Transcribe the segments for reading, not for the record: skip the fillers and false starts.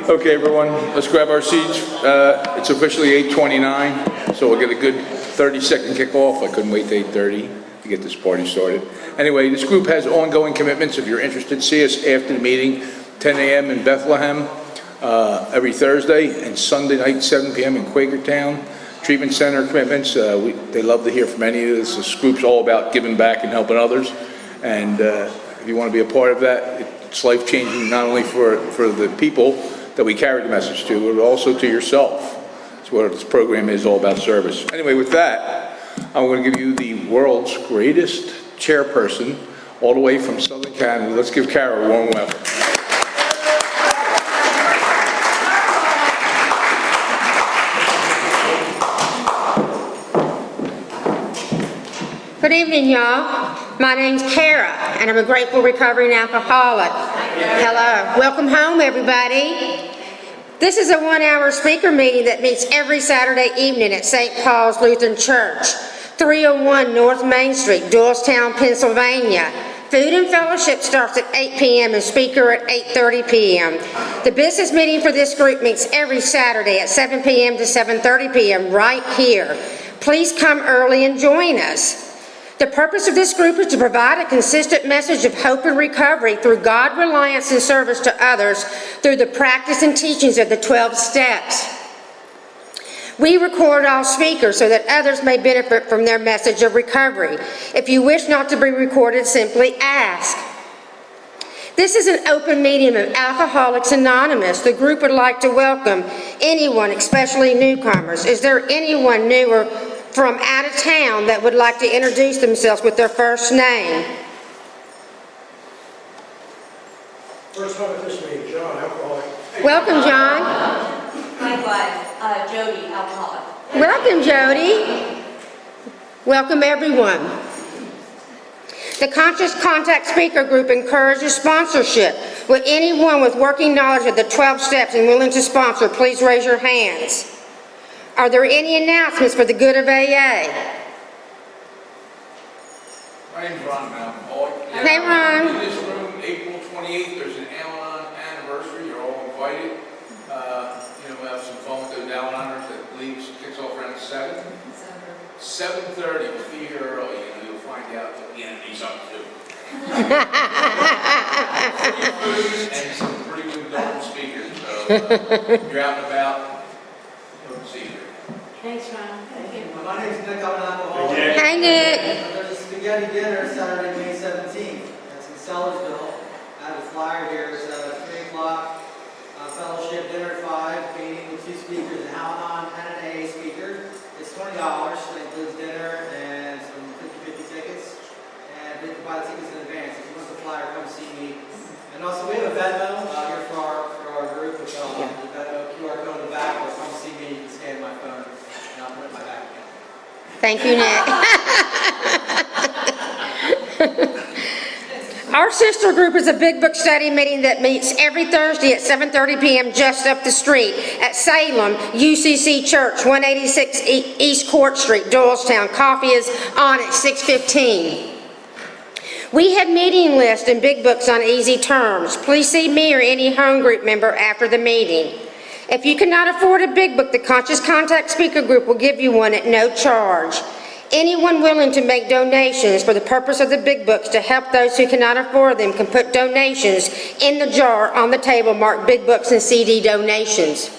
Okay, everyone, let's grab our seats. It's officially 8:29, so we'll get a good 30-second kickoff. I couldn't wait to 8:30 to get this party started. Anyway, this group has ongoing commitments. If you're interested, see us after the meeting, 10 a.m. in Bethlehem every Thursday, and Sunday night, 7 p.m. in Quakertown. Treatment Center commitments, they love to hear from any of this. This group's all about giving back and helping others, and if you want to be a part of that, it's life-changing not only for the people that we carry the message to, but also to yourself. That's what this program is all about, service. Anyway, with that, I'm going to give you the world's greatest chairperson, all the way from Southern Canada. Let's give Kara a warm welcome. Good evening, y'all. My name's Kara, and I'm a grateful recovering alcoholic. Hello. Welcome home, everybody. This is a one-hour speaker meeting that meets every Saturday evening at St. Paul's Lutheran Church, 301 North Main Street, Doylestown, Pennsylvania. Food and fellowship starts at 8 p.m. and speaker at 8:30 p.m. The business meeting for this group meets every Saturday at 7 p.m. to 7:30 p.m. right here. Please come early and join us. The purpose of this group is to provide a consistent message of hope and recovery through God, reliance, and service to others through the practice and teachings of the 12 steps. We record all speakers so that others may benefit from their message of recovery. If you wish not to be recorded, simply ask. This is an open meeting of Alcoholics Anonymous. The group would like to welcome anyone, especially newcomers. Is there anyone new or from out of town that would like to introduce themselves with their first name? First time at this meeting, John, alcoholic. Welcome, John. Likewise, Jody, alcoholic. Welcome, Jody. Welcome, everyone. The Conscious Contact Speaker Group encourages sponsorship. Would anyone with working knowledge of the 12 steps and willing to sponsor, please raise your hands. Are there any announcements for the good of AA? My name's Ron, I'm an alcoholic. Hey, Ron. In this room, April 28th, there's an Al-Anon anniversary. You're all invited. We'll have some fun with those Al-Anoners that kicks off around 7. 7:30. We'll be here early, and you'll find out what the enemy's up to. Free food and some pretty good darn speakers. So you're out and about. Hope to see you. Thanks, Ron. My name's Nick, I'm an alcoholic. Hey, Nick. There's a spaghetti dinner Saturday, May 17th. That's in Sellersville. I have a flyer here. It's 3 o'clock. Fellowship dinner at 5. Meeting with 2 speakers, an Al-Anon and an AA speaker. It's $20. That includes dinner and some 50/50 tickets. And we can buy the tickets in advance. If you want the flyer, come see me. And also, we have a Venmo here for our group. With the Venmo QR code in the back. Or come see me. You can scan my phone. And I'll put it in my back account. Thank you, Nick. Our sister group is a Big Book study meeting that meets every Thursday at 7:30 p.m. just up the street at Salem UCC Church, 186 East Court Street, Doylestown. Coffee is on at 6:15. We have meeting lists and Big Books on easy terms. Please see me or any home group member after the meeting. If you cannot afford a Big Book, the Conscious Contact Speaker Group will give you one at no charge. Anyone willing to make donations for the purpose of the Big Books to help those who cannot afford them can put donations in the jar on the table marked Big Books and CD donations.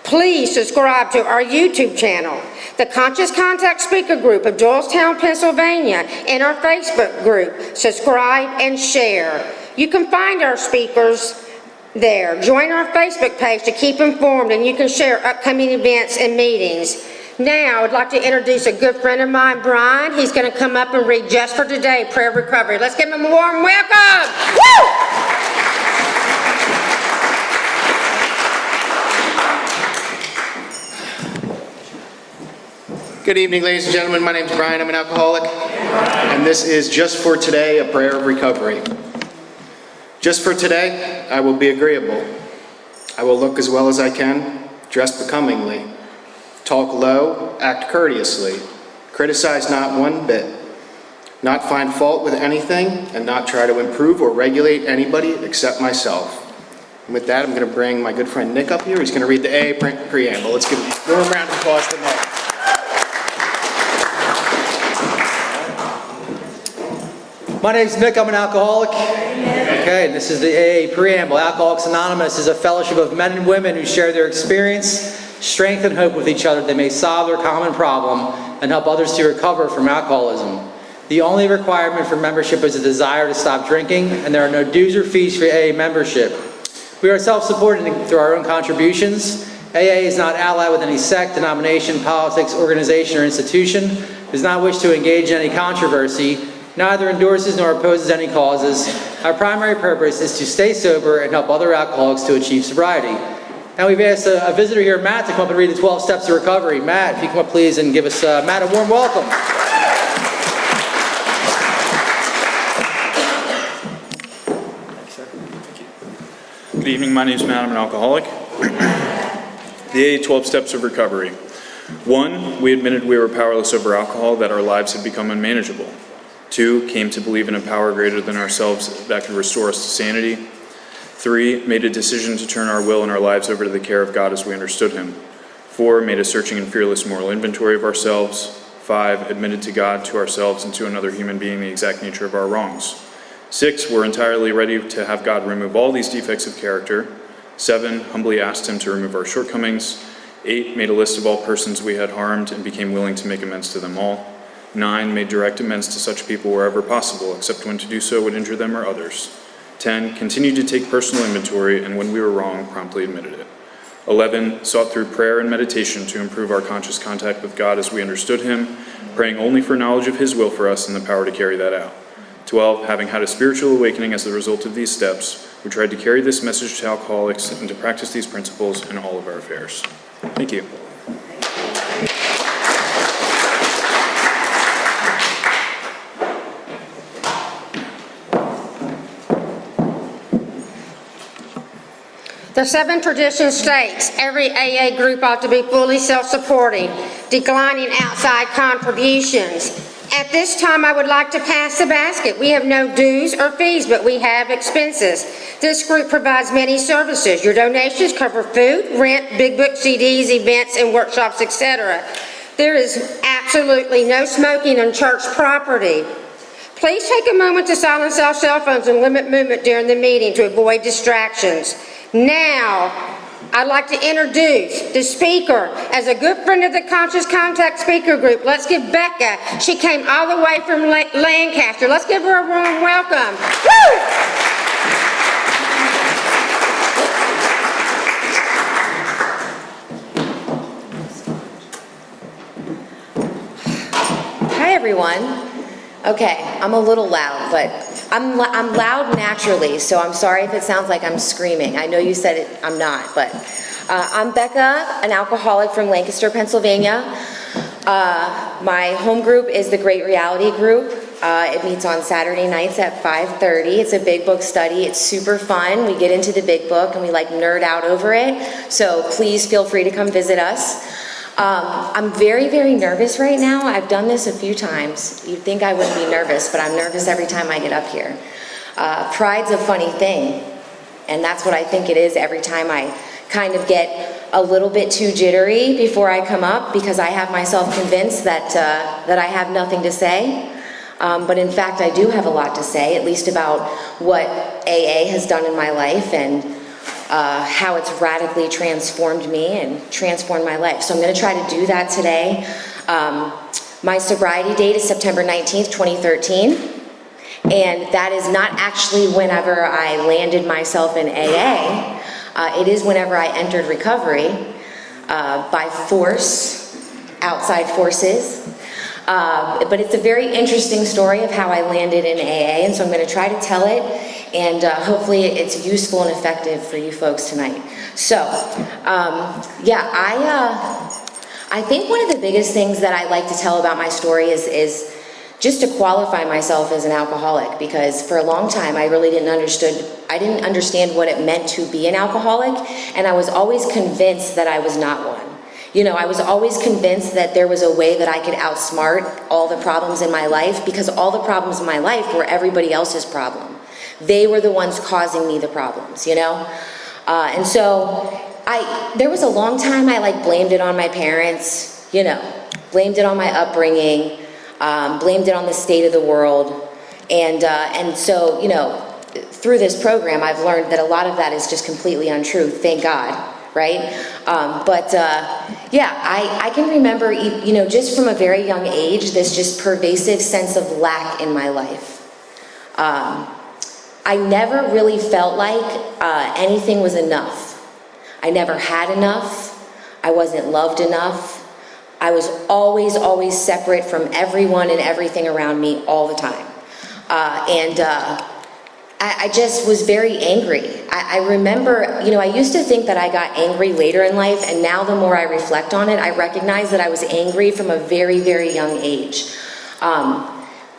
Please subscribe to our YouTube channel, the Conscious Contact Speaker Group of Doylestown, Pennsylvania, and our Facebook group. Subscribe and share. You can find our speakers there. Join our Facebook page to keep informed, and you can share upcoming events and meetings. Now, I'd like to introduce a good friend of mine, Brian. He's going to come up and read Just for Today, Prayer of Recovery. Let's give him a warm welcome. Woo! Good evening, ladies and gentlemen. My name is Brian. I'm an alcoholic. And this is Just for Today, a Prayer of Recovery. Just for today, I will be agreeable. I will look as well as I can, dress becomingly, talk low, act courteously, criticize not one bit, not find fault with anything, and not try to improve or regulate anybody except myself. And with that, I'm going to bring my good friend Nick up here. He's going to read the AA preamble. Let's give a warm round of applause to Nick. My name's Nick, I'm an alcoholic. Okay, and this is the AA preamble. Alcoholics Anonymous is a fellowship of men and women who share their experience, strength, and hope with each other. They may solve their common problem and help others to recover from alcoholism. The only requirement for membership is a desire to stop drinking, and there are no dues or fees for AA membership. We are self-supporting through our own contributions. AA is not allied with any sect, denomination, politics, organization, or institution, does not wish to engage in any controversy, neither endorses nor opposes any causes. Our primary purpose is to stay sober and help other alcoholics to achieve sobriety. Now we've asked a visitor here, Matt, to come up and read the 12 Steps to Recovery. Matt, if you come up please and give us, Matt, a warm welcome. Good evening, my name is Matt, I'm an alcoholic. The AA 12 Steps of Recovery. 1, we admitted we were powerless over alcohol, that our lives had become unmanageable. 2, came to believe in a power greater than ourselves that could restore us to sanity. 3, made a decision to turn our will and our lives over to the care of God as we understood Him. 4, made a searching and fearless moral inventory of ourselves. 5, admitted to God, to ourselves, and to another human being the exact nature of our wrongs. 6, we're entirely ready to have God remove all these defects of character. 7, humbly asked Him to remove our shortcomings. 8, made a list of all persons we had harmed and became willing to make amends to them all. 9, made direct amends to such people wherever possible, except when to do so would injure them or others. 10, continued to take personal inventory, and when we were wrong, promptly admitted it. 11, sought through prayer and meditation to improve our conscious contact with God as we understood Him, praying only for knowledge of His will for us and the power to carry that out. 12, having had a spiritual awakening as the result of these steps, we tried to carry this message to alcoholics and to practice these principles in all of our affairs. Thank you. The 7 tradition states every AA group ought to be fully self-supporting, declining outside contributions. At this time, I would like to pass the basket. We have no dues or fees, but we have expenses. This group provides many services. Your donations cover food, rent, big book CDs, events, and workshops, etc. There is absolutely no smoking on church property. Please take a moment to silence our cell phones and limit movement during the meeting to avoid distractions. Now, I'd like to introduce the speaker as a good friend of the Conscious Contact Speaker Group. Let's give Becca. She came all the way from Lancaster. Let's give her a warm welcome. Woo! Hi, everyone. Okay, I'm a little loud, but I'm loud naturally, so I'm sorry if it sounds like I'm screaming. I know you said it, I'm not, but I'm Becca, an alcoholic from Lancaster, Pennsylvania. My home group is the Great Reality Group. It meets on Saturday nights at 5:30. It's a big book study. It's super fun. We get into the big book and we like nerd out over it, so please feel free to come visit us. I'm very, very nervous right now. I've done this a few times. You'd think I wouldn't be nervous, but I'm nervous every time I get up here. Pride's a funny thing, and that's what I think it is every time I kind of get a little bit too jittery before I come up, because I have myself convinced that I have nothing to say. But in fact, I do have a lot to say, at least about what AA has done in my life and how it's radically transformed me and transformed my life. So I'm going to try to do that today. My sobriety date is September 19th, 2013. And that is not actually whenever I landed myself in AA. It is whenever I entered recovery by force, outside forces. But it's a very interesting story of how I landed in AA, and so I'm going to try to tell it, and hopefully it's useful and effective for you folks tonight. So, I think one of the biggest things that I like to tell about my story is just to qualify myself as an alcoholic, because for a long time I really didn't understand what it meant to be an alcoholic, and I was always convinced that I was not one. You know, I was always convinced that there was a way that I could outsmart all the problems in my life, because all the problems in my life were everybody else's problem. They were the ones causing me the problems, you know? And so there was a long time I like blamed it on my parents, you know, blamed it on my upbringing, blamed it on the state of the world. And so, you know, through this program, I've learned that a lot of that is just completely untrue, thank God, right? Yeah, I can remember, you know, just from a very young age, this just pervasive sense of lack in my life. I never really felt like anything was enough. I never had enough. I wasn't loved enough. I was always separate from everyone and everything around me all the time. I just was very angry. I remember, you know, I used to think that I got angry later in life, and now the more I reflect on it, I recognize that I was angry from a very, very young age.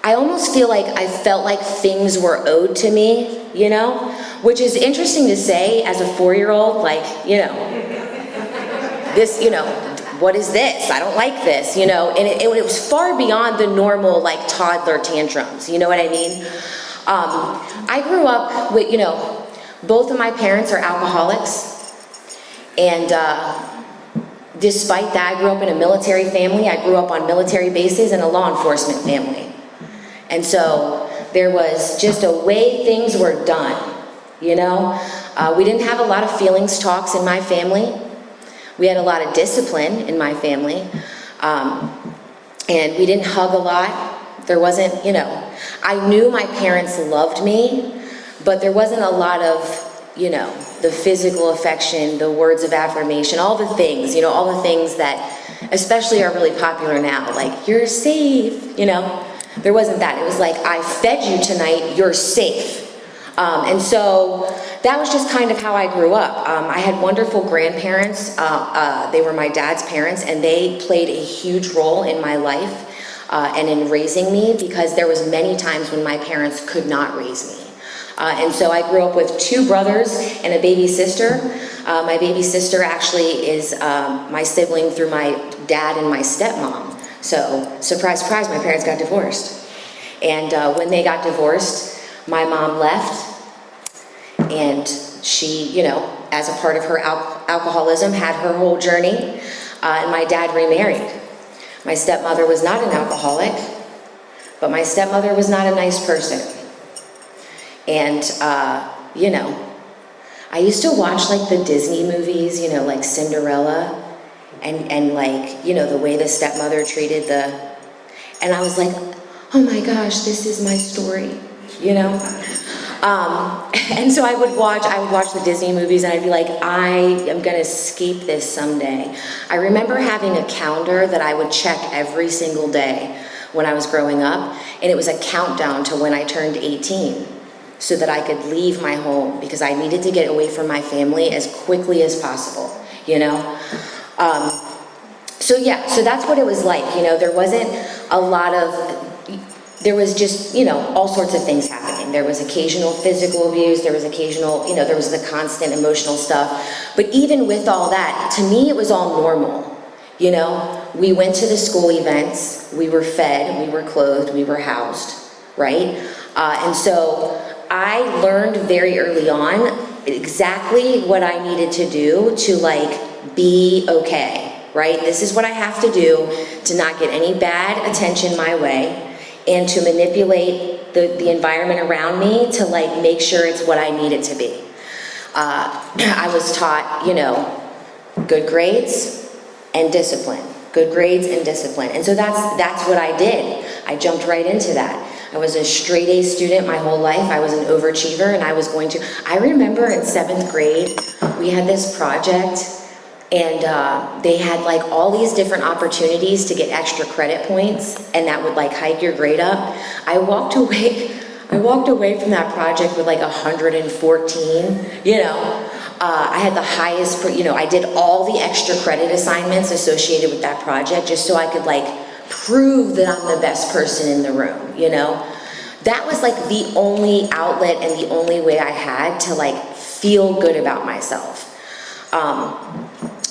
I almost feel like I felt like things were owed to me, you know, which is interesting to say as a 4-year-old, like, you know, this, you know, what is this? I don't like this, you know, and it was far beyond the normal, like, toddler tantrums, you know what I mean? I grew up with, you know, both of my parents are alcoholics, and despite that, I grew up in a military family. I grew up on military bases and a law enforcement family. And so there was just a way things were done, you know? We didn't have a lot of feelings talks in my family. We had a lot of discipline in my family. And we didn't hug a lot. There wasn't, you know, I knew my parents loved me, but there wasn't a lot of, you know, the physical affection, the words of affirmation, all the things, you know, all the things that especially are really popular now, like, you're safe, you know. There wasn't that. It was like, I fed you tonight, you're safe. And so that was just kind of how I grew up. I had wonderful grandparents. They were my dad's parents, and they played a huge role in my life and in raising me, because there was many times when my parents could not raise me. And so I grew up with 2 brothers and a baby sister. My baby sister actually is my sibling through my dad and my stepmom. So, surprise, surprise, my parents got divorced. And when they got divorced, my mom left, and she, you know, as a part of her alcoholism, had her whole journey, and my dad remarried. My stepmother was not an alcoholic, but my stepmother was not a nice person. And, you know, I used to watch, like, the Disney movies, you know, like Cinderella, and like, you know, the way the stepmother treated and I was like, oh my gosh, this is my story, you know? And so I would watch the Disney movies, and I'd be like, I am gonna escape this someday. I remember having a calendar that I would check every single day when I was growing up, and it was a countdown to when I turned 18, so that I could leave my home, because I needed to get away from my family as quickly as possible, you know? So yeah, so that's what it was like, you know. There wasn't a lot of, there was just, you know, all sorts of things happening. There was occasional physical abuse, there was occasional, you know, there was the constant emotional stuff. But even with all that, to me, it was all normal, you know. We went to the school events, we were fed, we were clothed, we were housed, right? And so I learned very early on exactly what I needed to do to, like, be okay. Right? This is what I have to do to not get any bad attention my way, and to manipulate the environment around me to, like, make sure it's what I need it to be. I was taught, you know, good grades and discipline. Good grades and discipline. And so that's what I did. I jumped right into that. I was a straight A student my whole life. I was an overachiever, and I remember in 7th grade, we had this project, and they had, like, all these different opportunities to get extra credit points, and that would, like, hike your grade up. I walked away from that project with, like, 114, you know. I had the highest, you know, I did all the extra credit assignments associated with that project just so I could, like, prove that I'm the best person in the room, you know. That was, like, the only outlet and the only way I had to, like, feel good about myself.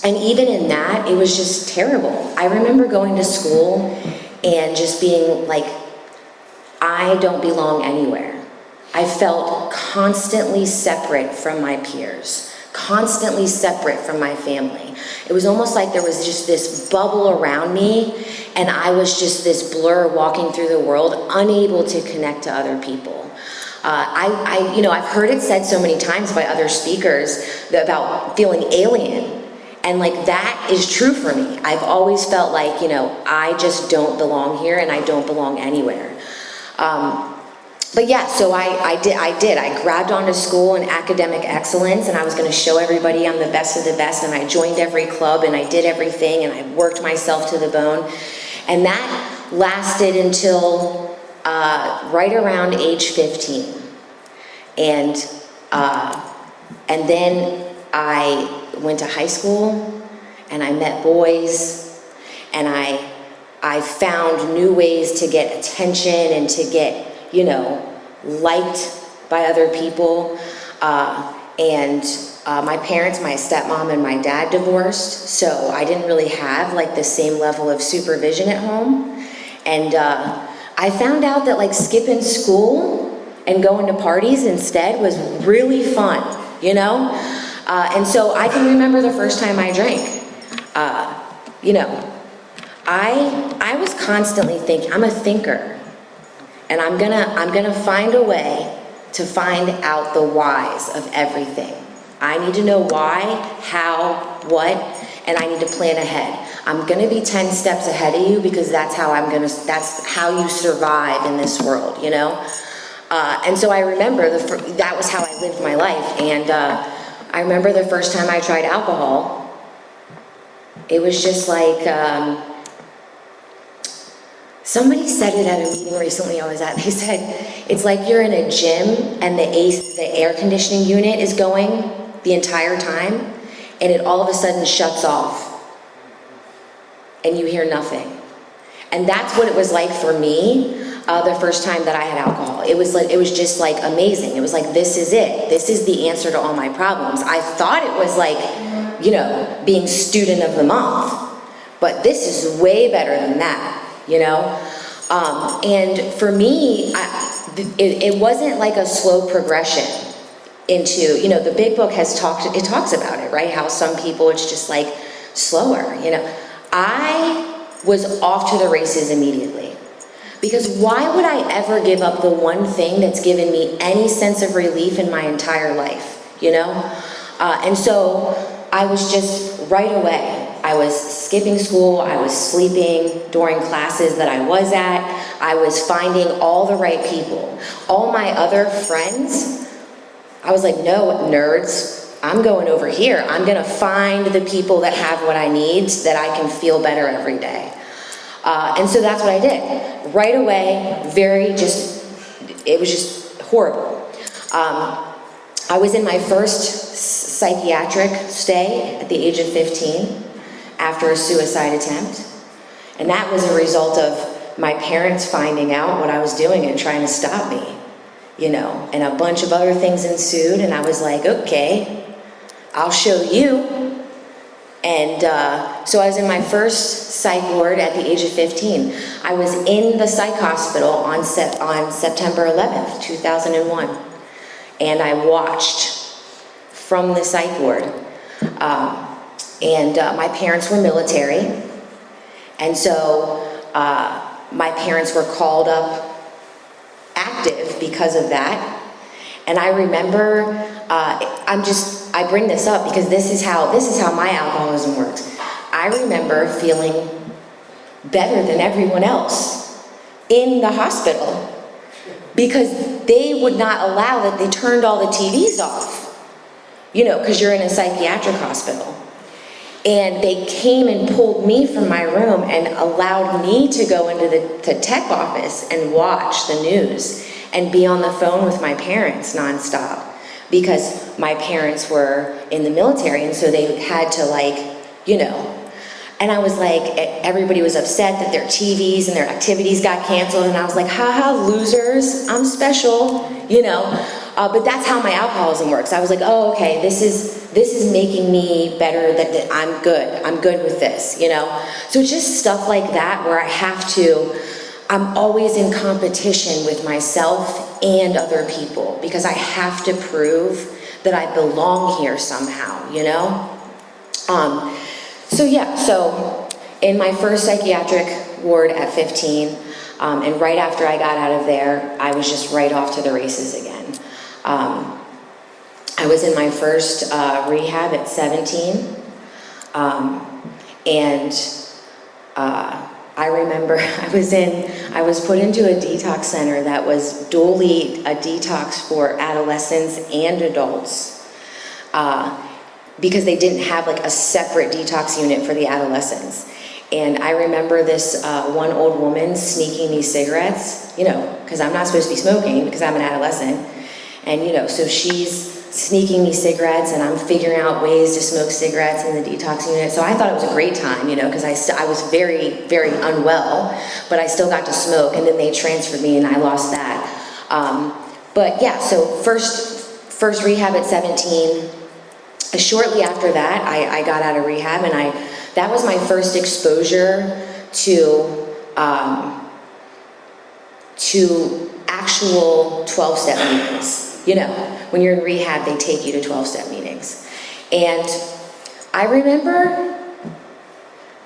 And even in that, it was just terrible. I remember going to school and just being like, I don't belong anywhere. I felt constantly separate from my peers. constantly separate from my family. It was almost like there was just this bubble around me, and I was just this blur walking through the world, unable to connect to other people. I've heard it said so many times by other speakers about feeling alien. And like, that is true for me. I've always felt like, I just don't belong here and I don't belong anywhere. But yeah, so I did. I grabbed onto school and academic excellence, and I was going to show everybody I'm the best of the best, and I joined every club and I did everything and I worked myself to the bone. And that lasted until right around age 15. And then I went to high school and I met boys, and I found new ways to get attention and to get, liked by other people. My parents, my stepmom and my dad divorced, so I didn't really have like the same level of supervision at home. And I found out that like skipping school and going to parties instead was really fun, and so I can remember the first time I drank. I was constantly thinking, I'm a thinker, and I'm gonna find a way to find out the whys of everything. I need to know why, how, what, and I need to plan ahead. I'm gonna be 10 steps ahead of you because that's how you survive in this world, And so I remember that was how I lived my life. And I remember the first time I tried alcohol, it was just like, somebody said it at a meeting recently I was at. They said, it's like you're in a gym and the air conditioning unit is going the entire time, and it all of a sudden shuts off and you hear nothing. And that's what it was like for me the first time that I had alcohol. It was just like amazing. It was like, this is it. This is the answer to all my problems. I thought it was like, being student of the month, but this is way better than that, And for me, it wasn't like a slow progression into, the big book talks about it, right? How some people, it's just like slower, I was off to the races immediately. Because why would I ever give up the one thing that's given me any sense of relief in my entire life, And so I was just right away. I was skipping school, I was sleeping during classes that I was at, I was finding all the right people. All my other friends, I was like, no, nerds, I'm going over here. I'm gonna find the people that have what I need so that I can feel better every day. And so that's what I did. Right away, it was just horrible. I was in my first psychiatric stay at the age of 15 after a suicide attempt. And that was a result of my parents finding out what I was doing and trying to stop me, and a bunch of other things ensued, and I was like, okay, I'll show you. And so I was in my first psych ward at the age of 15. I was in the psych hospital on September 11th, 2001. And I watched from the psych ward. My parents were military. And so my parents were called up active because of that. And I remember, I bring this up because this is how my alcoholism works. I remember feeling better than everyone else in the hospital because they would not allow that. They turned all the TVs off, because you're in a psychiatric hospital. And they came and pulled me from my room and allowed me to go into the tech office and watch the news and be on the phone with my parents nonstop because my parents were in the military, and so they had to and I was like, everybody was upset that their TVs and their activities got canceled, and I was like, haha, losers, I'm special, but that's how my alcoholism works. I was like, oh, okay, this is making me better, that I'm good with this, So it's just stuff like that where I'm always in competition with myself and other people because I have to prove that I belong here somehow, you know? So in my first psychiatric ward at 15, and right after I got out of there, I was just right off to the races again. I was in my first rehab at 17, I remember I was put into a detox center that was dually a detox for adolescents and adults, because they didn't have like a separate detox unit for the adolescents. And I remember this one old woman sneaking me cigarettes, you know, because I'm not supposed to be smoking because I'm an adolescent. And, you know, so she's sneaking me cigarettes and I'm figuring out ways to smoke cigarettes in the detox unit. So I thought it was a great time, you know, because I was very, very unwell, but I still got to smoke, and then they transferred me and I lost that. But yeah, so first rehab at 17. Shortly after that, I got out of rehab, and that was my first exposure to actual 12-step meetings. You know, when you're in rehab, they take you to 12-step meetings. And I remember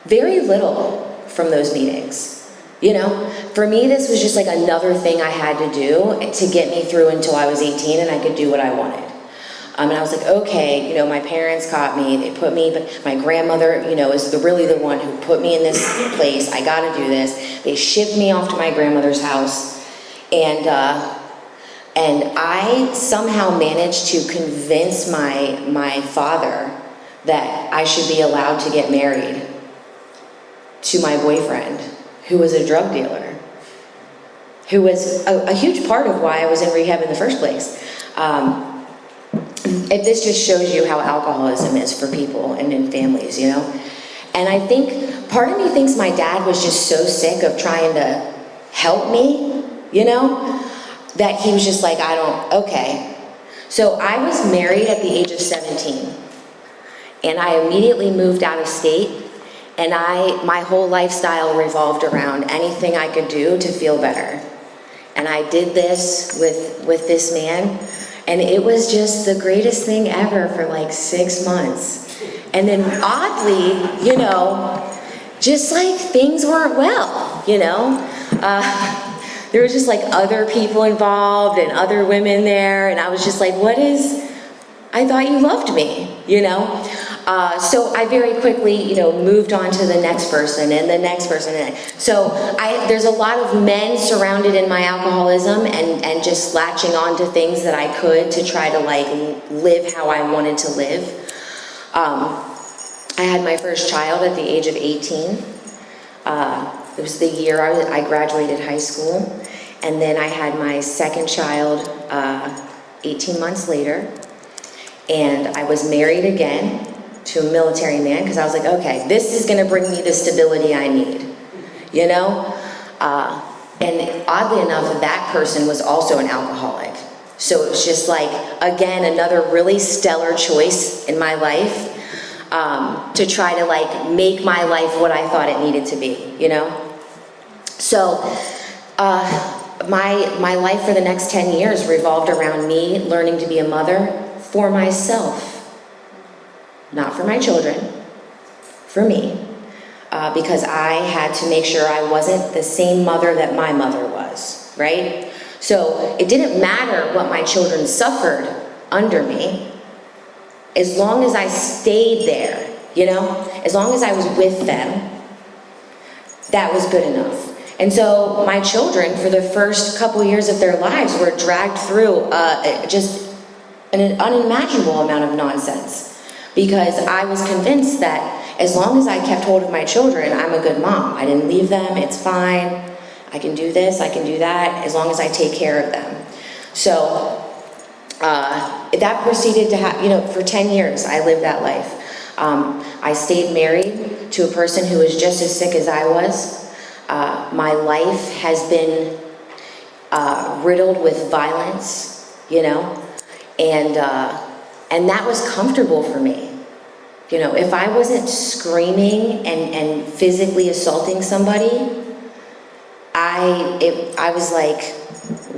very little from those meetings. You know, for me, this was just like another thing I had to do to get me through until I was 18 and I could do what I wanted. And I was like, okay, you know, my parents caught me, they put me, but my grandmother, you know, is really the one who put me in this place. I gotta do this. They shipped me off to my grandmother's house, and I somehow managed to convince my father that I should be allowed to get married to my boyfriend, who was a drug dealer, who was a huge part of why I was in rehab in the first place. This just shows you how alcoholism is for people and in families, you know? And I think, part of me thinks my dad was just so sick of trying to help me, you know, that he was just like, okay. So I was married at the age of 17, and I immediately moved out of state, and my whole lifestyle revolved around anything I could do to feel better. And I did this with this man, and it was just the greatest thing ever for like 6 months. And then oddly, you know, just like things weren't well, you know. There was just like other people involved and other women there, and I was just like, I thought you loved me, you know. So I very quickly, you know, moved on to the next person and the next person. So there's a lot of men surrounded in my alcoholism and just latching on to things that I could to try to like live how I wanted to live. I had my first child at the age of 18. It was the year I graduated high school. And then I had my second child 18 months later. And I was married again to a military man, because I was like, okay, this is going to bring me the stability I need, you know? And oddly enough, that person was also an alcoholic. So it was just like, again, another really stellar choice in my life to try to like make my life what I thought it needed to be, you know? So my life for the next 10 years revolved around me learning to be a mother for myself. Not for my children, for me, because I had to make sure I wasn't the same mother that my mother was, right? So it didn't matter what my children suffered under me, as long as I stayed there, you know? As long as I was with them, that was good enough. And so my children, for the first couple years of their lives, were dragged through just an unimaginable amount of nonsense. Because I was convinced that as long as I kept hold of my children, I'm a good mom. I didn't leave them, it's fine. I can do this, I can do that, as long as I take care of them. So that proceeded to happen, you know, for 10 years I lived that life. I stayed married to a person who was just as sick as I was. My life has been riddled with violence, you know, and that was comfortable for me. You know, if I wasn't screaming and physically assaulting somebody, I was like,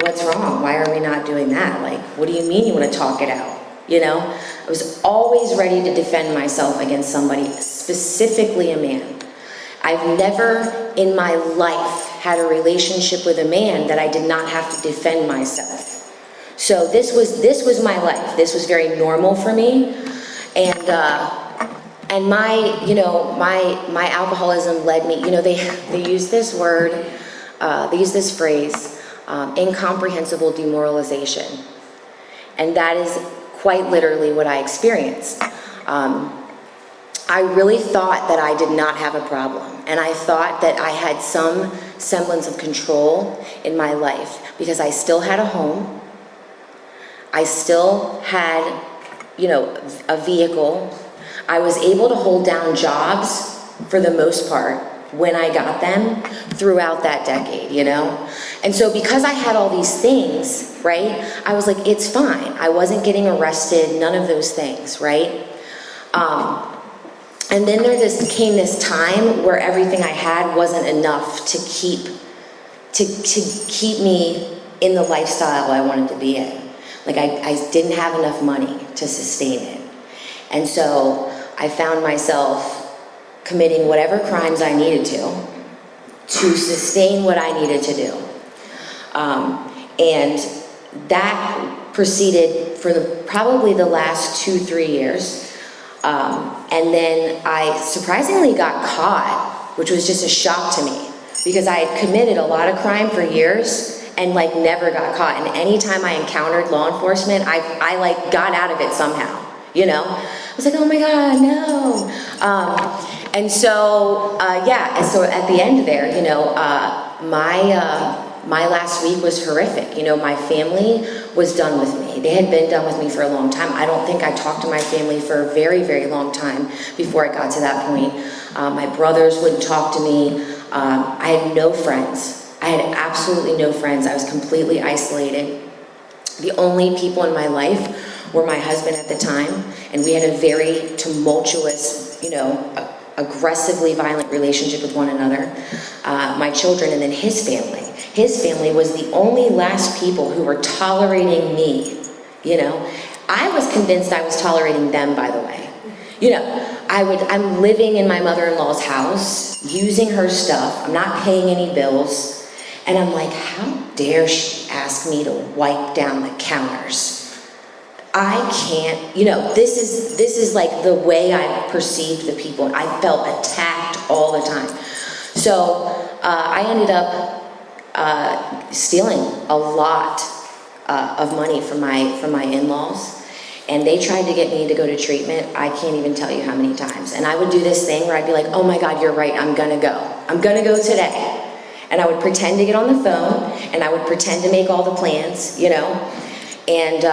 what's wrong? Why are we not doing that? Like, what do you mean you want to talk it out? you know? I was always ready to defend myself against somebody, specifically a man. I've never in my life had a relationship with a man that I did not have to defend myself. So this was my life. This was very normal for me. And my, you know, my alcoholism led me, you know, they use this word, they use this phrase, incomprehensible demoralization. And that is quite literally what I experienced. I really thought that I did not have a problem. And I thought that I had some semblance of control in my life because I still had a home. I still had, you know, a vehicle. I was able to hold down jobs for the most part when I got them throughout that decade, you know? And so because I had all these things, right, I was like, it's fine. I wasn't getting arrested, none of those things, right? And then came this time where everything I had wasn't enough to keep me in the lifestyle I wanted to be in. Like I didn't have enough money to sustain it. And so I found myself committing whatever crimes I needed to sustain what I needed to do. And that proceeded for probably the last 2-3 years. And then I surprisingly got caught, which was just a shock to me because I had committed a lot of crime for years and like never got caught. And anytime I encountered law enforcement, I like got out of it somehow, you know? I was like, oh my God, no. And so at the end there, you know, my last week was horrific. You know, my family was done with me. They had been done with me for a long time. I don't think I talked to my family for a very, very long time before I got to that point. My brothers wouldn't talk to me. I had no friends. I had absolutely no friends. I was completely isolated. The only people in my life were my husband at the time, and we had a very tumultuous, you know, aggressively violent relationship with one another, my children, and then his family. His family was the only last people who were tolerating me, you know. I was convinced I was tolerating them, by the way. You know, I'm living in my mother-in-law's house, using her stuff, I'm not paying any bills, and I'm like, how dare she ask me to wipe down the counters? I can't, you know, this is like the way I perceived the people. I felt attacked all the time. So I ended up stealing a lot of money from my in-laws, and they tried to get me to go to treatment. I can't even tell you how many times. And I would do this thing where I'd be like, oh my God, you're right, I'm gonna go. I'm gonna go today. And I would pretend to get on the phone, and I would pretend to make all the plans, you know, and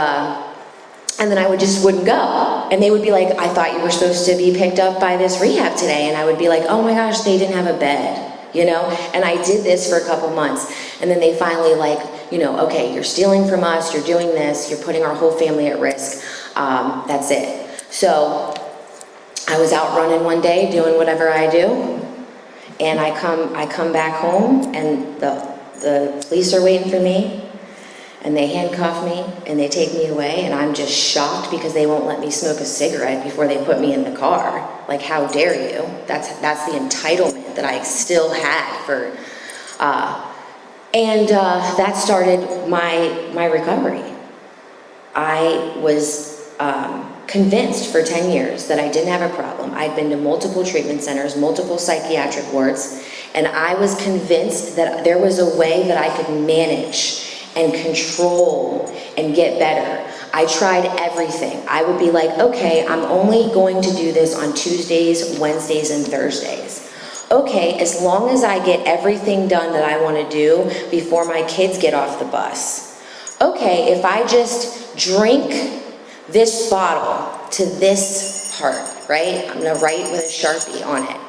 then I wouldn't go. And they would be like, I thought you were supposed to be picked up by this rehab today. And I would be like, oh my gosh, they didn't have a bed, you know? And I did this for a couple months. And then they finally like, you know, okay, you're stealing from us, you're doing this, you're putting our whole family at risk. That's it. So I was out running one day doing whatever I do. And I come back home, and the police are waiting for me, and they handcuff me, and they take me away, and I'm just shocked because they won't let me smoke a cigarette before they put me in the car. Like, how dare you? That's the entitlement that I still had for, and that started my recovery. I was convinced for 10 years that I didn't have a problem. I'd been to multiple treatment centers, multiple psychiatric wards, and I was convinced that there was a way that I could manage and control and get better. I tried everything. I would be like, okay, I'm only going to do this on Tuesdays, Wednesdays, and Thursdays. Okay, as long as I get everything done that I want to do before my kids get off the bus. Okay, if I just drink this bottle to this part, right? I'm gonna write with a Sharpie on it.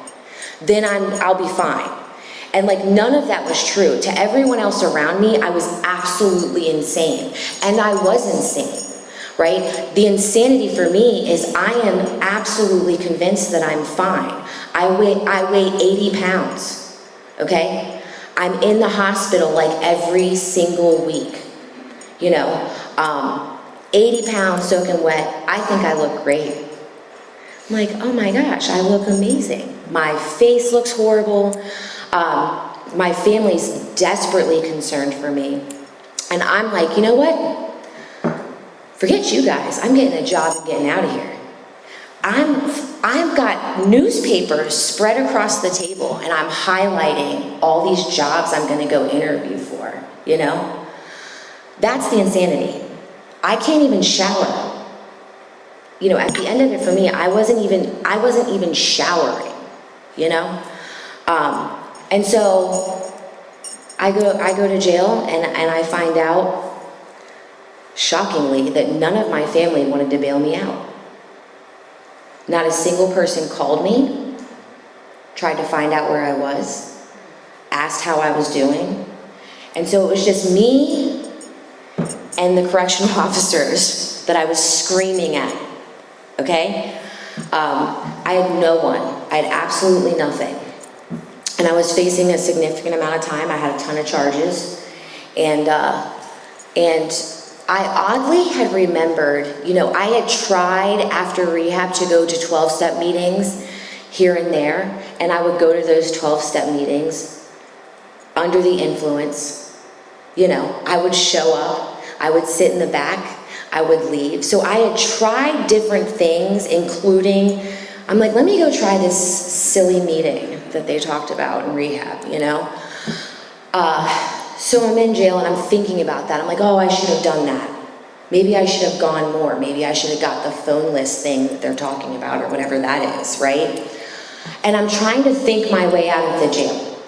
Then I'll be fine. And like none of that was true. To everyone else around me, I was absolutely insane. And I was insane, right? The insanity for me is I am absolutely convinced that I'm fine. I weigh 80 pounds, okay? I'm in the hospital like every single week, you know? 80 pounds soaking wet. I think I look great. I'm like, oh my gosh, I look amazing. My face looks horrible. My family's desperately concerned for me. And I'm like, you know what? Forget you guys. I'm getting a job and getting out of here. I've got newspapers spread across the table, and I'm highlighting all these jobs I'm going to go interview for, you know? That's the insanity. I can't even shower. You know, at the end of it for me, I wasn't even showering, you know? And so I go to jail, and I find out, shockingly, that none of my family wanted to bail me out. Not a single person called me, tried to find out where I was, asked how I was doing. And so it was just me and the correctional officers that I was screaming at, okay? I had no one. I had absolutely nothing. And I was facing a significant amount of time. I had a ton of charges. And I oddly had remembered, you know, I had tried after rehab to go to 12-step meetings here and there, and I would go to those 12-step meetings under the influence. You know, I would show up, I would sit in the back, I would leave. So I had tried different things, including, I'm like, let me go try this silly meeting that they talked about in rehab, you know? So I'm in jail and I'm thinking about that. I'm like, oh, I should have done that. Maybe I should have gone more. Maybe I should have got the phone list thing that they're talking about or whatever that is, right? And I'm trying to think my way out of the jail.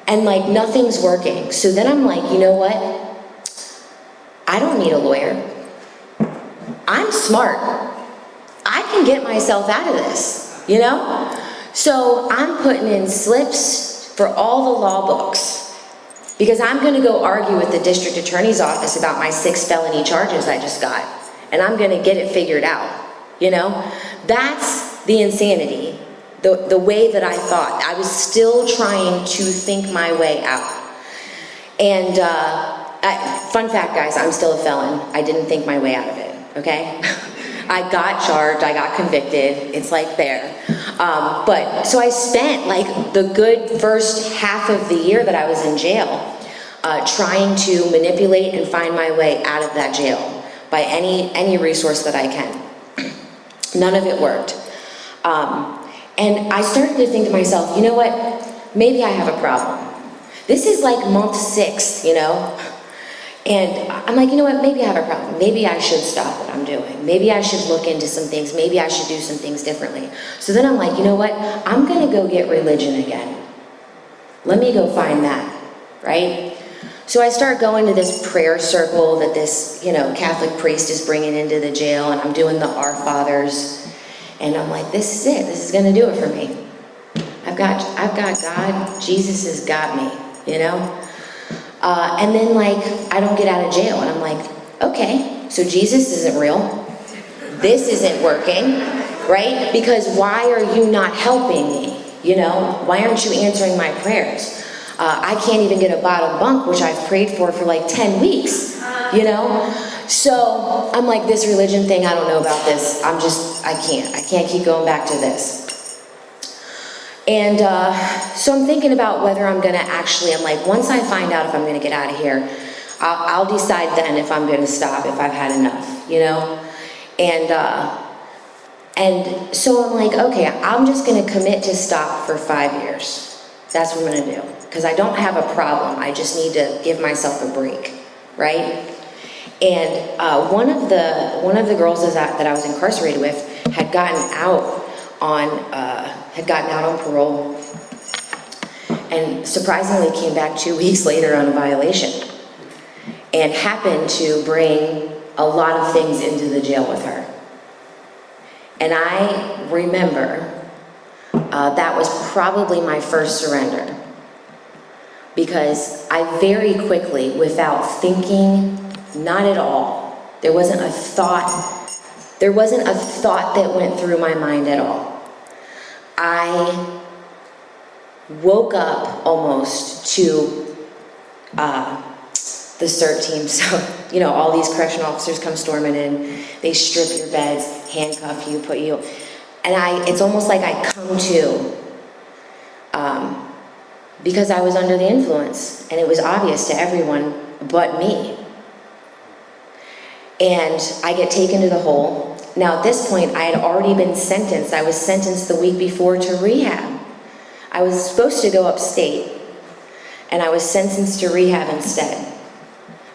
And like nothing's working. So then I'm like, you know what? I don't need a lawyer. I'm smart. I can get myself out of this, you know? So I'm putting in slips for all the law books because I'm going to go argue with the district attorney's office about my 6 felony charges I just got. And I'm going to get it figured out, you know? That's the insanity, the way that I thought. I was still trying to think my way out. And fun fact, guys, I'm still a felon. I didn't think my way out of it, okay? I got charged, I got convicted, it's like there. But, so I spent like the good first half of the year that I was in jail trying to manipulate and find my way out of that jail by any resource that I can. None of it worked. And I started to think to myself, you know what, maybe I have a problem. This is like month 6, you know? And I'm like, you know what, maybe I have a problem. Maybe I should stop what I'm doing. Maybe I should look into some things. Maybe I should do some things differently. So then I'm like, you know what, I'm gonna go get religion again. Let me go find that, right? So I start going to this prayer circle that this, you know, Catholic priest is bringing into the jail, and I'm doing the Our Fathers. And I'm like, this is it, this is gonna do it for me. I've got God, Jesus has got me, you know? And then like, I don't get out of jail and I'm like, okay, so Jesus isn't real. This isn't working, right? Because why are you not helping me? You know, why aren't you answering my prayers? I can't even get a bottom bunk, which I've prayed for like 10 weeks, you know? So I'm like, this religion thing, I don't know about this. I can't keep going back to this. And so I'm thinking about whether I'm going to I'm like, once I find out if I'm going to get out of here, I'll decide then if I'm going to stop, if I've had enough, you know? And so I'm like, okay, I'm just going to commit to stop for 5 years. That's what I'm going to do. Because I don't have a problem. I just need to give myself a break, right? And one of the girls that I was incarcerated with had gotten out on parole, and surprisingly came back 2 weeks later on a violation, and happened to bring a lot of things into the jail with her. And I remember that was probably my first surrender, because I very quickly, without thinking, not at all, there wasn't a thought that went through my mind at all. I woke up almost to the CERT team. So, all these correctional officers come storming in, they strip your beds, handcuff you, put you, and it's almost like I come to, because I was under the influence, and it was obvious to everyone but me. And I get taken to the hole. Now at this point, I had already been sentenced. I was sentenced the week before to rehab. I was supposed to go upstate, and I was sentenced to rehab instead.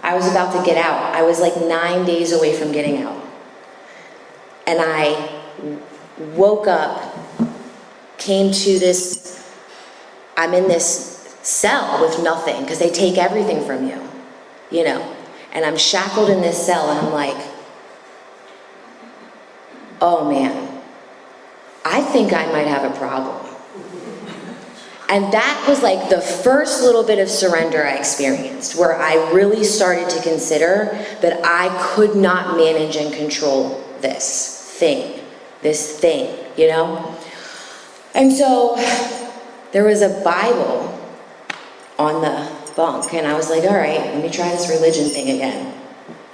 I was about to get out. I was like 9 days away from getting out. And I woke up, came to this, I'm in this cell with nothing, because they take everything from you, and I'm shackled in this cell, and I'm like, oh man, I think I might have a problem. And that was like the first little bit of surrender I experienced, where I really started to consider that I could not manage and control this thing, And so there was a Bible on the bunk, and I was like, all right, let me try this religion thing again,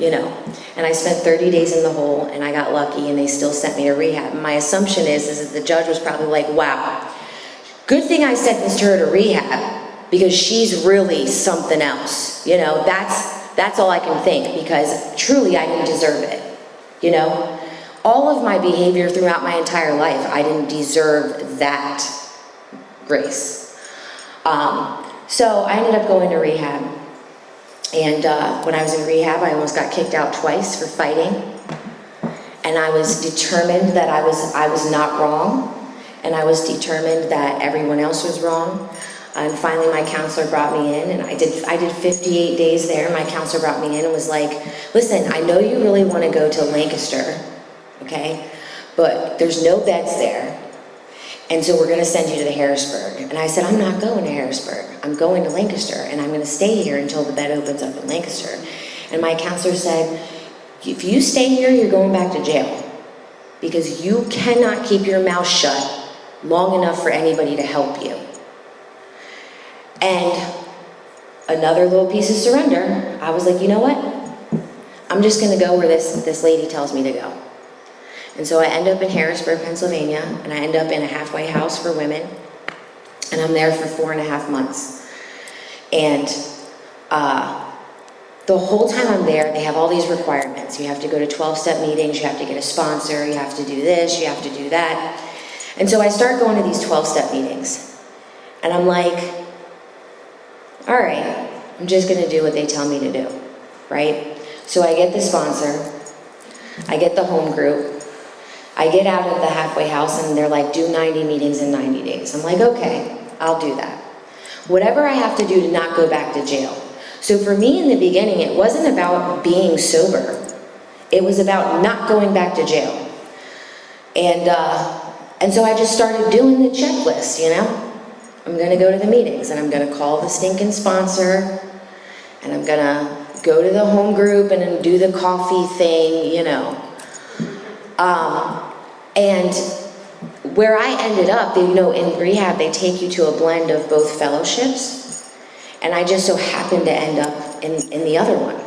And I spent 30 days in the hole, and I got lucky, and they still sent me to rehab. And my assumption is that the judge was probably like, wow, good thing I sentenced her to rehab, because she's really something else, That's all I can think, because truly I didn't deserve it, All of my behavior throughout my entire life, I didn't deserve that grace. So I ended up going to rehab. And when I was in rehab, I almost got kicked out twice for fighting. And I was determined that I was not wrong. And I was determined that everyone else was wrong. And finally my counselor brought me in, and I did 58 days there. My counselor brought me in and was like, listen, I know you really want to go to Lancaster, okay? But there's no beds there. And so we're going to send you to the Harrisburg. And I said, I'm not going to Harrisburg. I'm going to Lancaster, and I'm going to stay here until the bed opens up in Lancaster. And my counselor said, if you stay here, you're going back to jail, because you cannot keep your mouth shut long enough for anybody to help you. And another little piece of surrender, I was like, you know what? I'm just going to go where this lady tells me to go. And so I end up in Harrisburg, Pennsylvania, and I end up in a halfway house for women, and I'm there for 4.5 months. And the whole time I'm there, they have all these requirements. You have to go to 12-step meetings, you have to get a sponsor, you have to do this, you have to do that. And so I start going to these 12-step meetings, and I'm like, all right, I'm just going to do what they tell me to do, right? So I get the sponsor, I get the home group, I get out of the halfway house, and they're like, do 90 meetings in 90 days. I'm like, okay, I'll do that. Whatever I have to do to not go back to jail. So for me in the beginning, it wasn't about being sober. It was about not going back to jail. And so I just started doing the checklist, I'm going to go to the meetings, and I'm going to call the stinking sponsor, and I'm going to go to the home group and then do the coffee thing, And where I ended up, in rehab, they take you to a blend of both fellowships, and I just so happened to end up in the other one.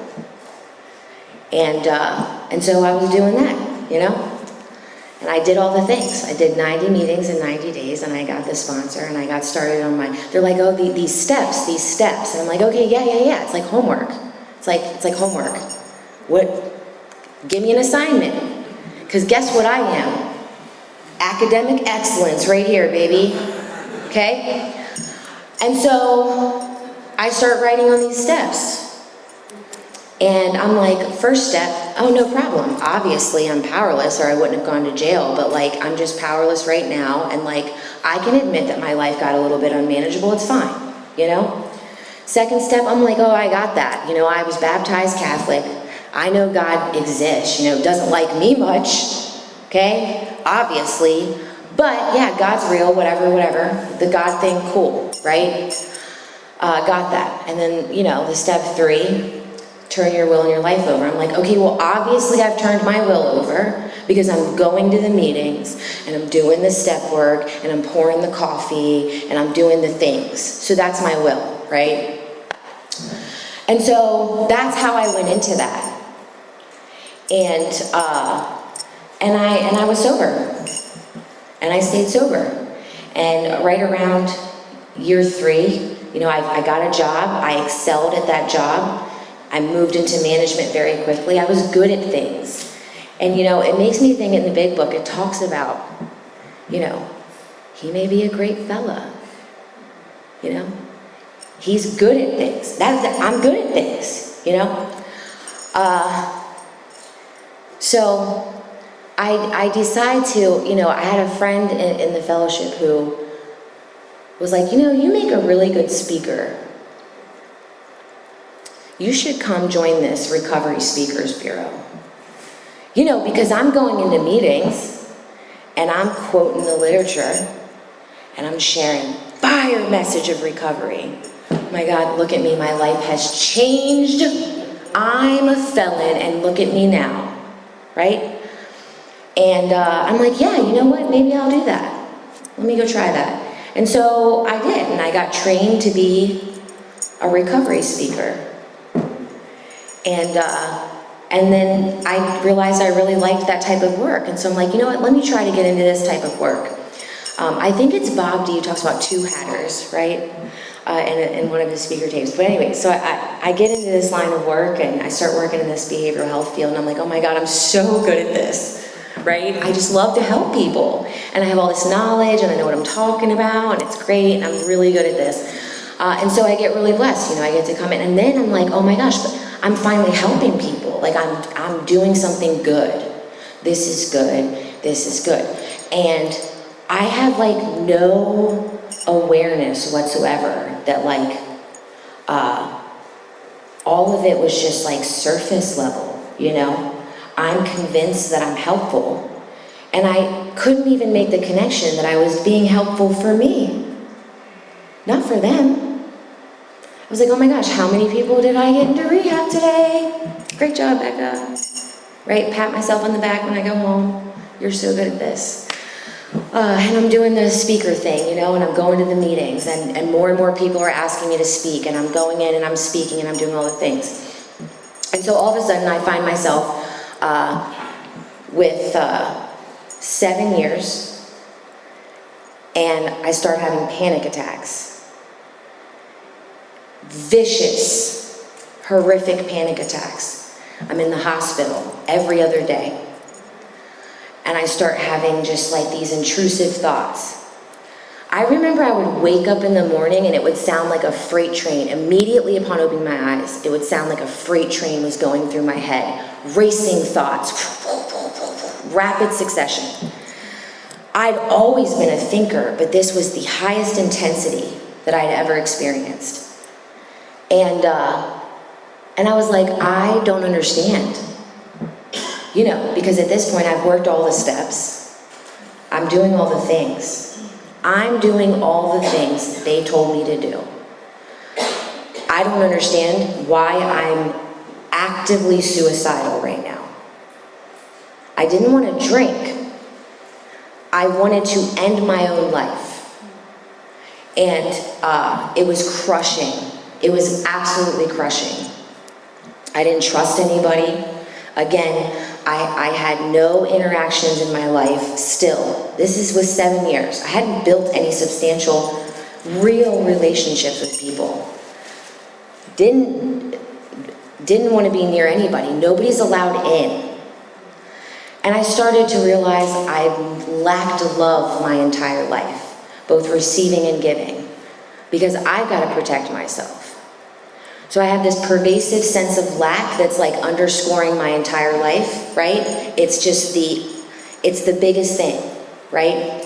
And so I was doing that, And I did all the things. I did 90 meetings in 90 days, and I got the sponsor, and I got started on they're like, oh, these steps. And I'm like, okay, yeah. It's like homework. It's like homework. What? Give me an assignment. Because guess what I am? Academic excellence right here, baby. Okay? And so I start writing on these steps. And I'm like, first step, oh, no problem. Obviously, I'm powerless, or I wouldn't have gone to jail, but I'm just powerless right now, and I can admit that my life got a little bit unmanageable. It's fine, Second step, I'm like, oh, I got that. I was baptized Catholic. I know God exists, doesn't like me much, okay? Obviously. But yeah, God's real, whatever. The God thing, cool, right? Got that. And then, the step 3, turn your will and your life over. I'm like, okay, well, obviously I've turned my will over because I'm going to the meetings, and I'm doing the step work, and I'm pouring the coffee, and I'm doing the things. So that's my will, right? And so that's how I went into that. And I was sober. And I stayed sober. And right around year 3, you know, I got a job. I excelled at that job. I moved into management very quickly. I was good at things. And, you know, it makes me think in the big book, it talks about, you know, he may be a great fella. You know? He's good at things. I'm good at things, you know? So I decide to, you know, I had a friend in the fellowship who was like, you know, you make a really good speaker. You should come join this Recovery Speakers Bureau. You know, because I'm going into meetings and I'm quoting the literature and I'm sharing fire message of recovery. Oh my God, look at me, my life has changed. I'm a felon and look at me now, right? And I'm like, yeah, you know what, maybe I'll do that. Let me go try that. And so I did, and I got trained to be a recovery speaker. And then I realized I really liked that type of work. And so I'm like, you know what, let me try to get into this type of work. I think it's Bob D who talks about two-hatters, right? In one of his speaker tapes. But anyway, so I get into this line of work and I start working in this behavioral health field and I'm like, oh my God, I'm so good at this, right? I just love to help people. And I have all this knowledge and I know what I'm talking about and it's great and I'm really good at this. And so I get really blessed, you know, I get to come in and then I'm like, oh my gosh, but I'm finally helping people. Like I'm doing something good. This is good. This is good. And I have like no awareness whatsoever that like all of it was just like surface level, you know. I'm convinced that I'm helpful and I couldn't even make the connection that I was being helpful for me, not for them. I was like, oh my gosh, how many people did I get into rehab today? Great job, Becca. Right, pat myself on the back when I go home. You're so good at this. And I'm doing the speaker thing, you know, and I'm going to the meetings and more people are asking me to speak and I'm going in and I'm speaking and I'm doing all the things. And so all of a sudden I find myself with 7 years and I start having panic attacks. Vicious, horrific panic attacks. I'm in the hospital every other day. And I start having just like these intrusive thoughts. I remember I would wake up in the morning and it would sound like a freight train. Immediately upon opening my eyes, it would sound like a freight train was going through my head. Racing thoughts, rapid succession. I'd always been a thinker, but this was the highest intensity that I'd ever experienced. And I was like, I don't understand. You know, because at this point I've worked all the steps. I'm doing all the things. I'm doing all the things they told me to do. I don't understand why I'm actively suicidal right now. I didn't want to drink. I wanted to end my own life. And it was crushing. It was absolutely crushing. I didn't trust anybody. Again, I had no interactions in my life still. This was 7 years. I hadn't built any substantial, real relationships with people. Didn't want to be near anybody. Nobody's allowed in. And I started to realize I've lacked love my entire life, both receiving and giving, because I've got to protect myself. So I have this pervasive sense of lack that's like underscoring my entire life, right? It's the biggest thing, right?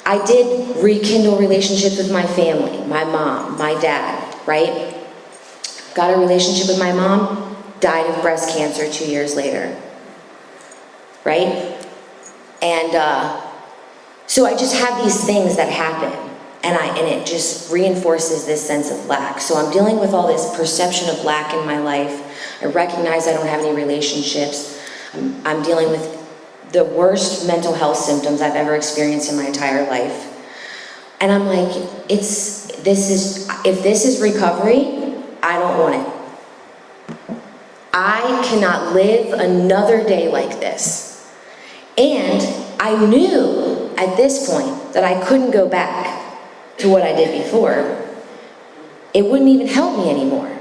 I did rekindle relationships with my family, my mom, my dad, right? Got a relationship with my mom, died of breast cancer 2 years later, right? And so I just have these things that happen. And it just reinforces this sense of lack. So I'm dealing with all this perception of lack in my life. I recognize I don't have any relationships. I'm dealing with the worst mental health symptoms I've ever experienced in my entire life. And I'm like, if this is recovery, I don't want it. I cannot live another day like this. And I knew at this point that I couldn't go back to what I did before. It wouldn't even help me anymore.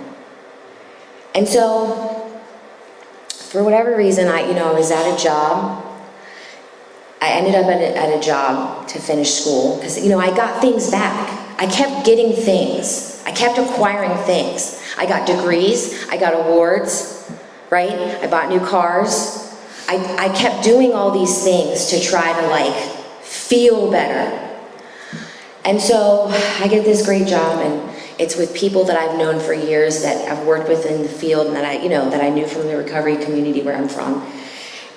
And so, for whatever reason, I was at a job. I ended up at a job to finish school because, I got things back. I kept getting things. I kept acquiring things. I got degrees. I got awards, right? I bought new cars. I kept doing all these things to try to, feel better. And so I get this great job, and it's with people that I've known for years, that I've worked with in the field, and that I knew from the recovery community where I'm from.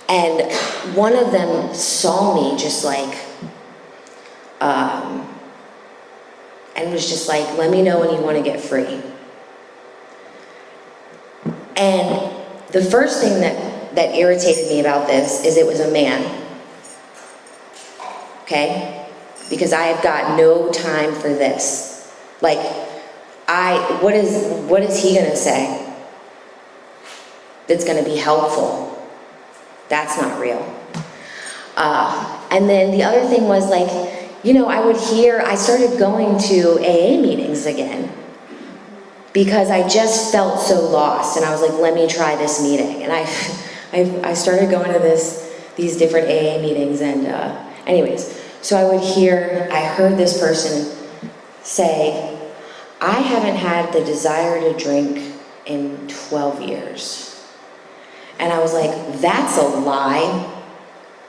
And one of them saw me just and was just like, let me know when you want to get free. And the first thing that irritated me about this is it was a man. Okay? Because I have got no time for this. What is he gonna say that's gonna be helpful? That's not real. And then the other thing was I started going to AA meetings again because I just felt so lost, and I was like, let me try this meeting. And I started going to these different AA meetings, and anyways, so I heard this person say, I haven't had the desire to drink in 12 years. And I was like, that's a lie.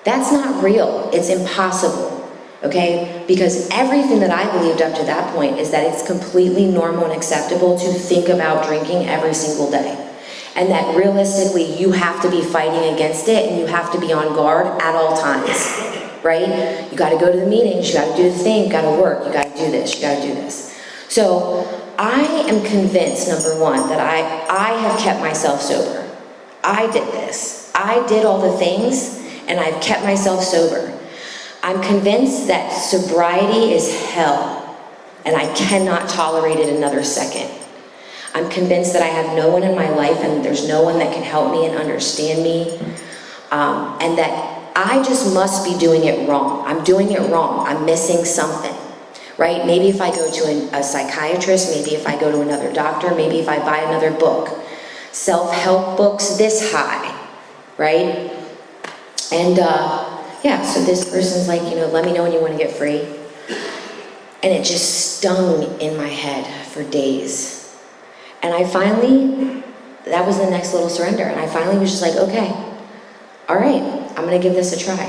That's not real. It's impossible, okay? Because everything that I believed up to that point is that it's completely normal and acceptable to think about drinking every single day. And that realistically, you have to be fighting against it, and you have to be on guard at all times, right? You gotta go to the meetings, you gotta do the thing, you gotta work, you gotta do this, you gotta do this. So I am convinced, number one, that I have kept myself sober. I did this. I did all the things, and I've kept myself sober. I'm convinced that sobriety is hell, and I cannot tolerate it another second. I'm convinced that I have no one in my life, and there's no one that can help me and understand me, and that I just must be doing it wrong. I'm doing it wrong. I'm missing something, right? Maybe if I go to a psychiatrist, maybe if I go to another doctor, maybe if I buy another book. Self-help books this high, right? And so this person's like, let me know when you want to get free. And it just stung in my head for days. And that was the next little surrender. And I finally was just like, okay, all right, I'm going to give this a try.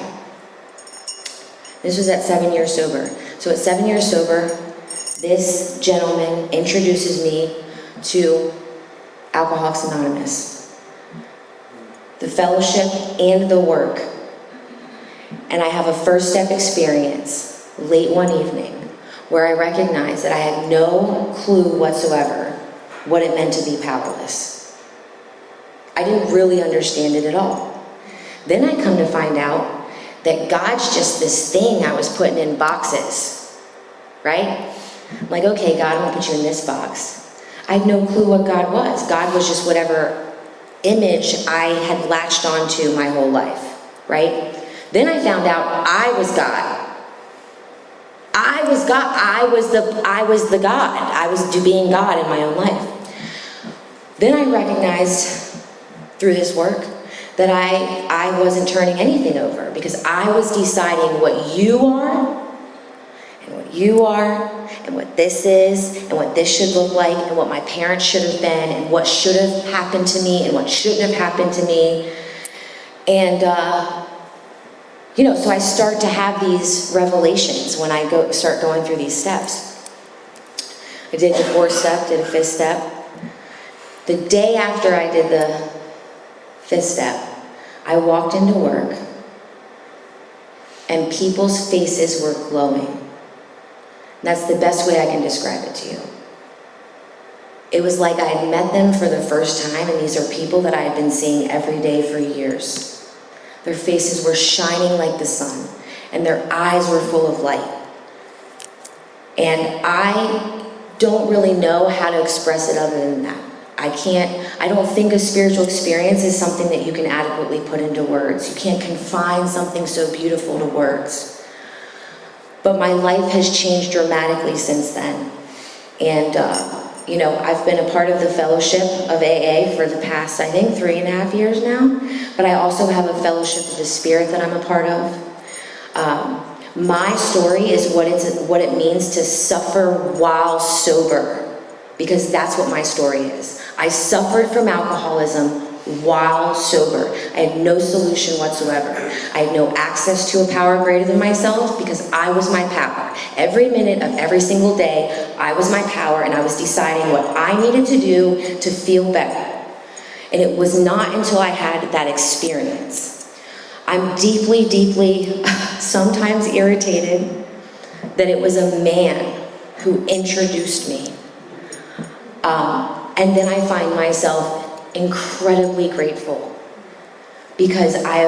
This was at 7 years sober. So at 7 years sober, this gentleman introduces me to Alcoholics Anonymous, the fellowship and the work. And I have a first step experience late one evening where I recognized that I had no clue whatsoever what it meant to be powerless. I didn't really understand it at all. Then I come to find out that God's just this thing I was putting in boxes, right? I'm like, okay, God, I'm gonna put you in this box. I had no clue what God was. God was just whatever image I had latched onto my whole life, right? Then I found out I was God. I was God. I was the God. I was being God in my own life. Then I recognized through this work that I wasn't turning anything over, because I was deciding what you are and what you are and what this is and what this should look like and what my parents should have been and what should have happened to me and what shouldn't have happened to me. And so I start to have these revelations when I start going through these steps. I did the 4th step, did a 5th step. The day after I did the 5th step, I walked into work and people's faces were glowing. That's the best way I can describe it to you. It was like I had met them for the first time, and these are people that I had been seeing every day for years. Their faces were shining like the sun, and their eyes were full of light. And I don't really know how to express it other than that. I don't think a spiritual experience is something that you can adequately put into words. You can't confine something so beautiful to words. But my life has changed dramatically since then. And, I've been a part of the fellowship of AA for the past, I think, 3.5 years now. But I also have a fellowship of the Spirit that I'm a part of. My story is what it means to suffer while sober. Because that's what my story is. I suffered from alcoholism while sober. I had no solution whatsoever. I had no access to a power greater than myself because I was my power. Every minute of every single day, I was my power and I was deciding what I needed to do to feel better. And it was not until I had that experience. I'm deeply, deeply, sometimes irritated that it was a man who introduced me. And then I find myself incredibly grateful because I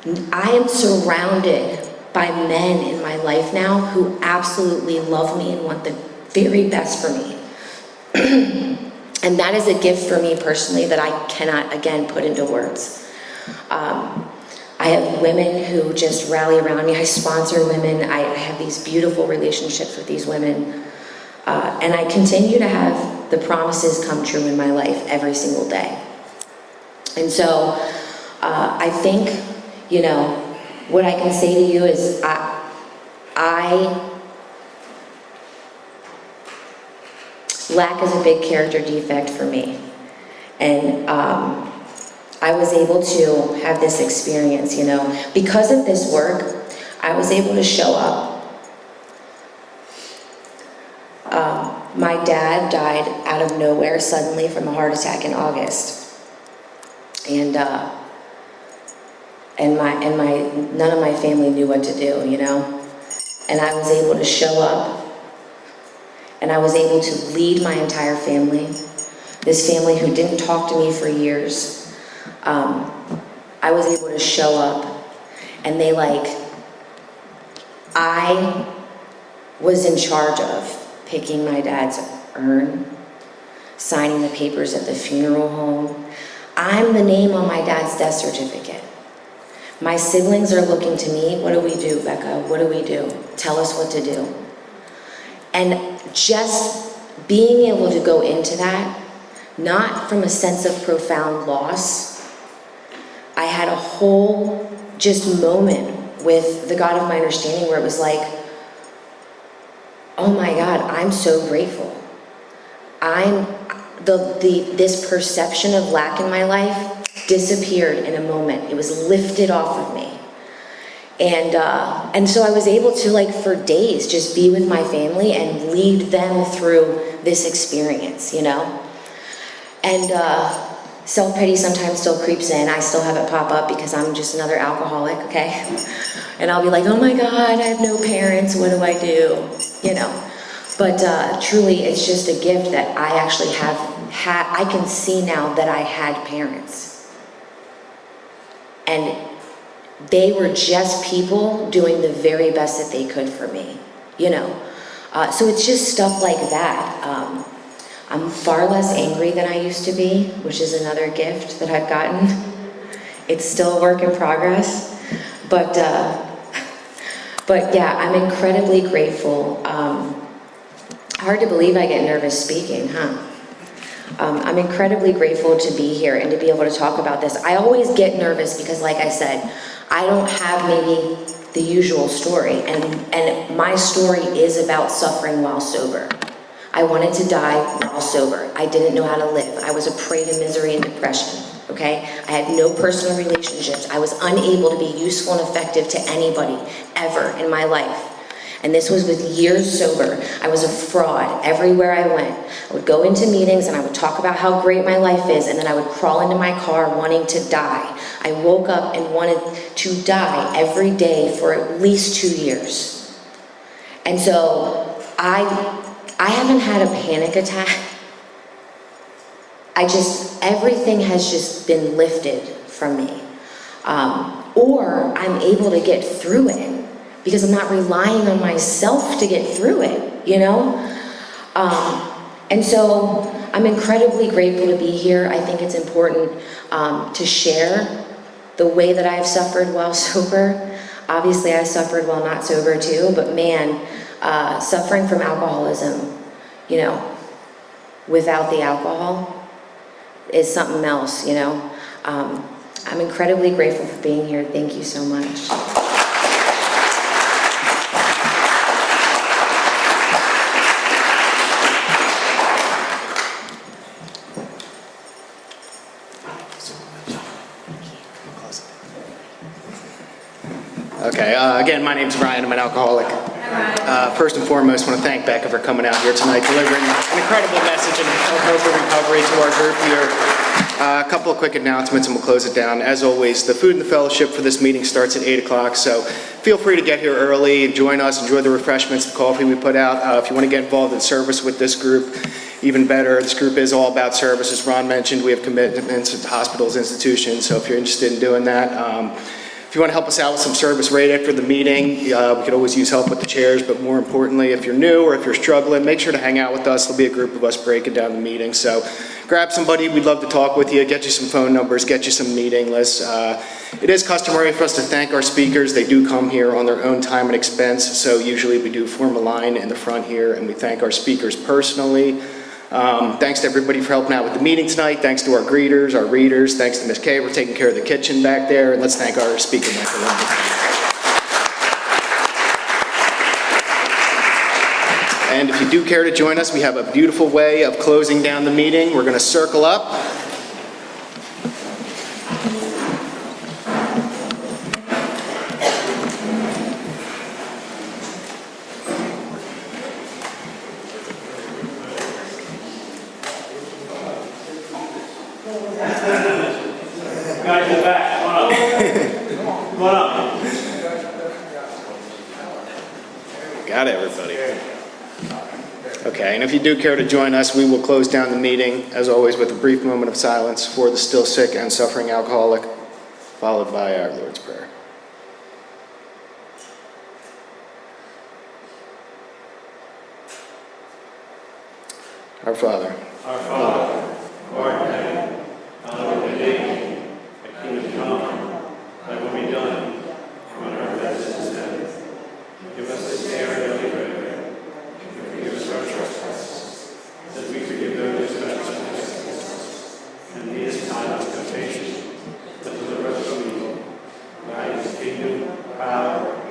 am surrounded by men in my life now who absolutely love me and want the very best for me. And that is a gift for me personally that I cannot, again, put into words. I have women who just rally around me. I sponsor women. I have these beautiful relationships with these women. And I continue to have the promises come true in my life every single day. And so I think, what I can say to you is lack is a big character defect for me. And I was able to have this experience, because of this work, I was able to show up. My dad died out of nowhere suddenly from a heart attack in August. And none of my family knew what to do, And I was able to show up, and I was able to lead my entire family, this family who didn't talk to me for years. I was able to show up, and I was in charge of picking my dad's urn, signing the papers at the funeral home. I'm the name on my dad's death certificate. My siblings are looking to me. What do we do, Becca? What do we do? Tell us what to do. And just being able to go into that, not from a sense of profound loss, I had a whole just moment with the God of my understanding where it was like, oh my God, I'm so grateful. This perception of lack in my life disappeared in a moment. It was lifted off of me. And so I was able to, for days, just be with my family and lead them through this experience, And self-pity sometimes still creeps in. I still have it pop up because I'm just another alcoholic, okay? And I'll be like, oh my God, I have no parents, what do I do? But truly, it's just a gift that I actually I can see now that I had parents. And they were just people doing the very best that they could for me, So it's just stuff like that. I'm far less angry than I used to be, which is another gift that I've gotten. It's still a work in progress. But yeah, I'm incredibly grateful. Hard to believe I get nervous speaking, huh? I'm incredibly grateful to be here and to be able to talk about this. I always get nervous because, like I said, I don't have maybe the usual story. And my story is about suffering while sober. I wanted to die while sober. I didn't know how to live. I was a prey to misery and depression, okay? I had no personal relationships. I was unable to be useful and effective to anybody ever in my life. And this was with years sober. I was a fraud everywhere I went. I would go into meetings and I would talk about how great my life is, and then I would crawl into my car wanting to die. I woke up and wanted to die every day for at least 2 years. And so I haven't had a panic attack. Everything has just been lifted from me. Or I'm able to get through it because I'm not relying on myself to get through it, And so I'm incredibly grateful to be here. I think it's important to share the way that I've suffered while sober. Obviously, I suffered while not sober too, but man, suffering from alcoholism, you know, without the alcohol is something else, you know. I'm incredibly grateful for being here. Thank you so much. Okay, again, my name's Brian. I'm an alcoholic. First and foremost, I want to thank Becca for coming out here tonight, delivering an incredible message of hope and recovery to our group here. A couple of quick announcements and we'll close it down. As always, the food and the fellowship for this meeting starts at 8 o'clock, so feel free to get here early and join us, enjoy the refreshments, the coffee we put out. If you want to get involved in service with this group, even better. This group is all about service. As Ron mentioned, we have commitments to hospitals, institutions, so if you're interested in doing that, if you want to help us out with some service right after the meeting, we could always use help with the chairs, but more importantly, if you're new or if you're struggling, make sure to hang out with us. There'll be a group of us breaking down the meeting. So grab somebody, we'd love to talk with you, get you some phone numbers, get you some meeting lists. It is customary for us to thank our speakers. They do come here on their own time and expense, so usually we do form a line in the front here and we thank our speakers personally. Thanks to everybody for helping out with the meeting tonight. Thanks to our greeters, our readers. Thanks to Miss Kay for taking care of the kitchen back there. And let's thank our speaker, Becca. And if you do care to join us, we have a beautiful way of closing down the meeting. We're going to circle up. Guys in the back, come on up. Come on up. Got everybody. Okay, and if you do care to join us, we will close down the meeting, as always, with a brief moment of silence for the still sick and suffering alcoholic, followed by our Lord's Prayer. Our Father, Our Father, who art in heaven, hallowed be thy name. Thy kingdom come, thy will be done, on earth as it is in heaven. Give us this day our daily bread, and forgive us our trespasses, as we forgive those who trespass against us. And lead us not into temptation, but deliver us from evil. Thine is the kingdom, power,